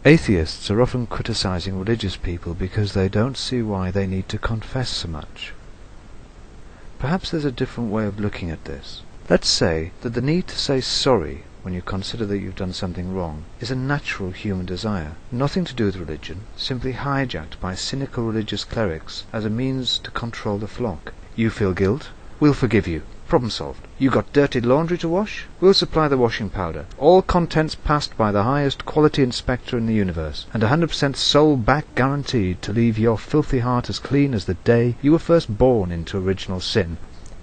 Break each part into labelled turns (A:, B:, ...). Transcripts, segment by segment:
A: Atheists are often criticizing religious people because they don't see why they need to confess so much. Perhaps there's a different way of looking at this. Let's say that the need to say sorry when you consider that you've done something wrong is a natural human desire, nothing to do with religion, simply hijacked by cynical religious clerics as a means to control the flock. You feel guilt? We'll forgive you. Problem solved. You got dirty laundry to wash? We'll supply the washing powder. All contents passed by the highest quality inspector in the universe, and 100% soul-back guaranteed to leave your filthy heart as clean as the day you were first born into original sin.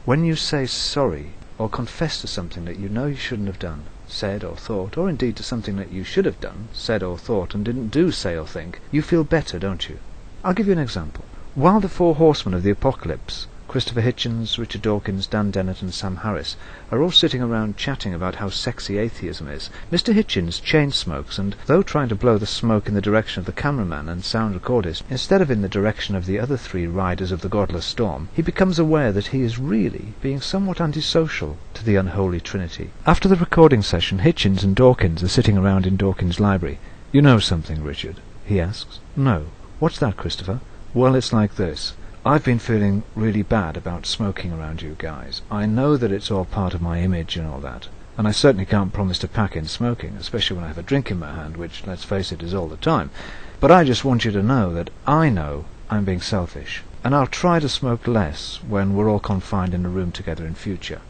A: When you say sorry, or confess to something that you know you shouldn't have done, said or thought, or indeed to something that you should have done, said or thought, and didn't do, say or think, you feel better, don't you? I'll give you an example. While the four horsemen of the apocalypse, Christopher Hitchens, Richard Dawkins, Dan Dennett and Sam Harris, are all sitting around chatting about how sexy atheism is, Mr. Hitchens chain smokes, and though trying to blow the smoke in the direction of the cameraman and sound recordist, instead of in the direction of the other three riders of the godless storm, he becomes aware that he is really being somewhat antisocial to the unholy trinity. After the recording session, Hitchens and Dawkins are sitting around in Dawkins' library. "You know something, Richard?" he asks. "No. What's that, Christopher?" "Well, it's like this. I've been feeling really bad about smoking around you guys. I know that it's all part of my image and all that, and I certainly can't promise to pack in smoking, especially when I have a drink in my hand, which, let's face it, is all the time. But I just want you to know that I know I'm being selfish, and I'll try to smoke less when we're all confined in a room together in future."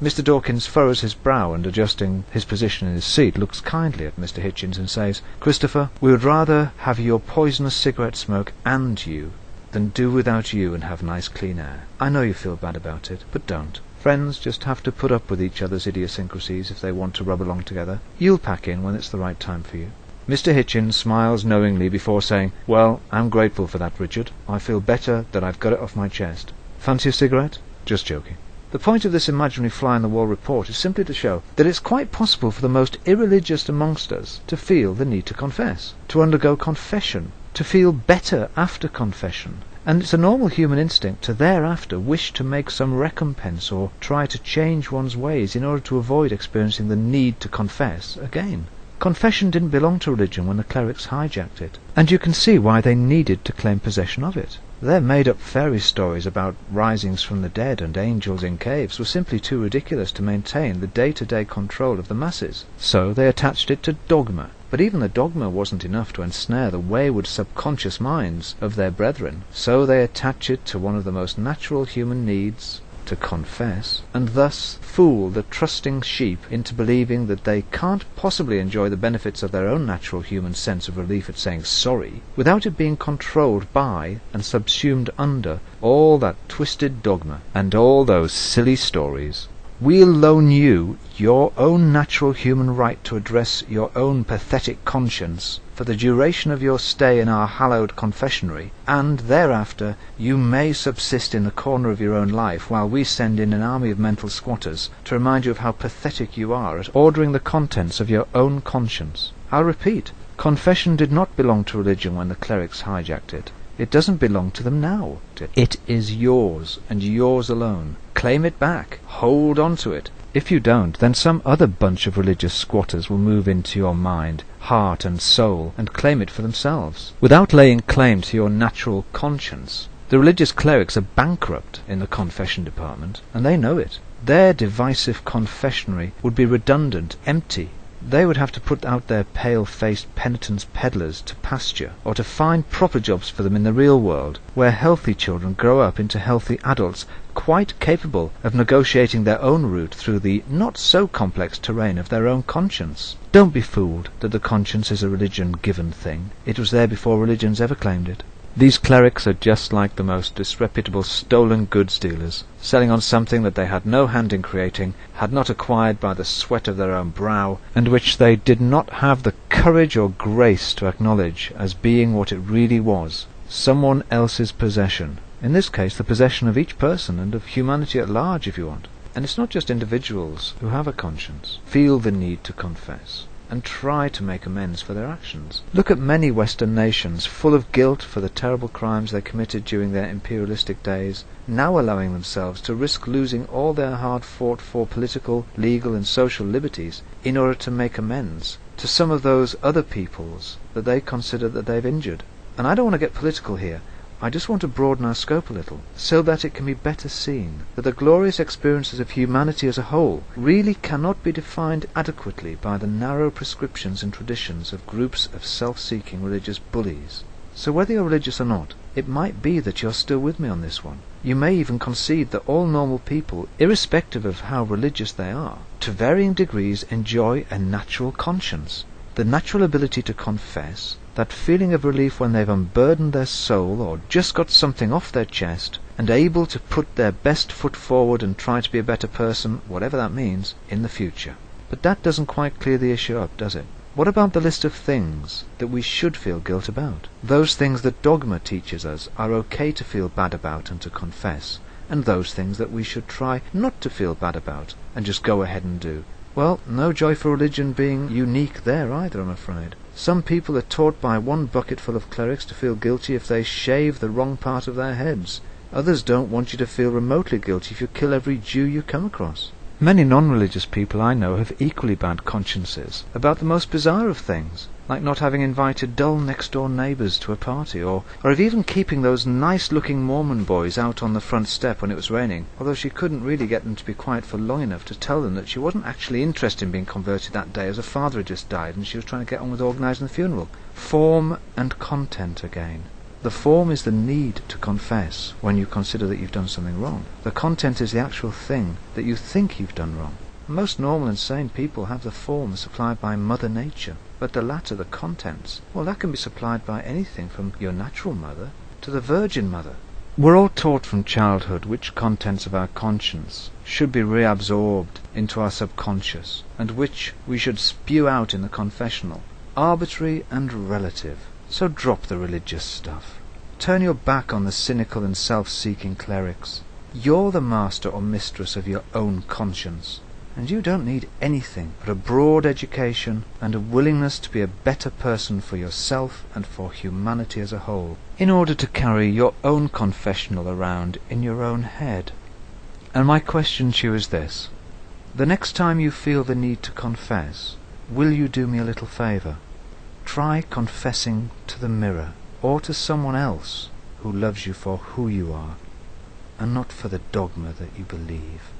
A: Mr. Dawkins furrows his brow and, adjusting his position in his seat, looks kindly at Mr. Hitchens and says, "Christopher, we would rather have your poisonous cigarette smoke and you than do without you and have nice clean air. I know you feel bad about it, but don't. Friends just have to put up with each other's idiosyncrasies if they want to rub along together. You'll pack in when it's the right time for you." Mr. Hitchens smiles knowingly before saying, "Well, I'm grateful for that, Richard. I feel better that I've got it off my chest. Fancy a cigarette?" "Just joking." The point of this imaginary fly-on-the-wall report is simply to show that it's quite possible for the most irreligious amongst us to feel the need to confess, to undergo confession, to feel better after confession, and it's a normal human instinct to thereafter wish to make some recompense or try to change one's ways in order to avoid experiencing the need to confess again. Confession didn't belong to religion when the clerics hijacked it, and you can see why they needed to claim possession of it. Their made-up fairy stories about risings from the dead and angels in caves were simply too ridiculous to maintain the day-to-day control of the masses, so they attached it to dogma. But even the dogma wasn't enough to ensnare the wayward subconscious minds of their brethren, so they attach it to one of the most natural human needs, to confess, and thus fool the trusting sheep into believing that they can't possibly enjoy the benefits of their own natural human sense of relief at saying sorry without it being controlled by and subsumed under all that twisted dogma and all those silly stories. We'll loan you your own natural human right to address your own pathetic conscience for the duration of your stay in our hallowed confessionary, and thereafter you may subsist in the corner of your own life while we send in an army of mental squatters to remind you of how pathetic you are at ordering the contents of your own conscience. I'll repeat, confession did not belong to religion when the clerics hijacked it. It doesn't belong to them now. It is yours, and yours alone. Claim it back. Hold on to it. If you don't, then some other bunch of religious squatters will move into your mind, heart and soul and claim it for themselves, without laying claim to your natural conscience. The religious clerics are bankrupt in the confession department, and they know it. Their divisive confessionary would be redundant, empty. They would have to put out their pale-faced penitence peddlers to pasture, or to find proper jobs for them in the real world, where healthy children grow up into healthy adults, quite capable of negotiating their own route through the not-so-complex terrain of their own conscience. Don't be fooled that the conscience is a religion-given thing. It was there before religions ever claimed it. These clerics are just like the most disreputable stolen goods dealers, selling on something that they had no hand in creating, had not acquired by the sweat of their own brow, and which they did not have the courage or grace to acknowledge as being what it really was, someone else's possession. In this case, the possession of each person and of humanity at large, if you want. And it's not just individuals who have a conscience feel the need to confess. and try to make amends for their actions. Look at many Western nations full of guilt for the terrible crimes they committed during their imperialistic days, now allowing themselves to risk losing all their hard-fought-for political, legal and social liberties in order to make amends to some of those other peoples that they consider that they've injured. And I don't want to get political here. I just want to broaden our scope a little, so that it can be better seen that the glorious experiences of humanity as a whole really cannot be defined adequately by the narrow prescriptions and traditions of groups of self-seeking religious bullies. So whether you're religious or not, it might be that you're still with me on this one. You may even concede that all normal people, irrespective of how religious they are, to varying degrees enjoy a natural conscience, the natural ability to confess, that feeling of relief when they've unburdened their soul or just got something off their chest and able to put their best foot forward and try to be a better person, whatever that means, in the future. But that doesn't quite clear the issue up, does it? What about the list of things that we should feel guilt about? Those things that dogma teaches us are okay to feel bad about and to confess, and those things that we should try not to feel bad about and just go ahead and do. Well, no joy for religion being unique there either, I'm afraid. Some people are taught by one bucketful of clerics to feel guilty if they shave the wrong part of their heads. Others don't want you to feel remotely guilty if you kill every Jew you come across. Many non-religious people I know have equally bad consciences about the most bizarre of things, like not having invited dull next-door neighbours to a party, or of even keeping those nice-looking Mormon boys out on the front step when it was raining, although she couldn't really get them to be quiet for long enough to tell them that she wasn't actually interested in being converted that day, as her father had just died and she was trying to get on with organising the funeral. Form and content again. The form is the need to confess when you consider that you've done something wrong. The content is the actual thing that you think you've done wrong. Most normal and sane people have the form supplied by Mother Nature, but the latter, the contents, well, that can be supplied by anything from your natural mother to the Virgin Mother. We're all taught from childhood which contents of our conscience should be reabsorbed into our subconscious, and which we should spew out in the confessional. Arbitrary and relative. So drop the religious stuff. Turn your back on the cynical and self-seeking clerics. You're the master or mistress of your own conscience, and you don't need anything but a broad education and a willingness to be a better person for yourself and for humanity as a whole, in order to carry your own confessional around in your own head. And my question to you is this. The next time you feel the need to confess, will you do me a little favour? Try confessing to the mirror, or to someone else who loves you for who you are, and not for the dogma that you believe.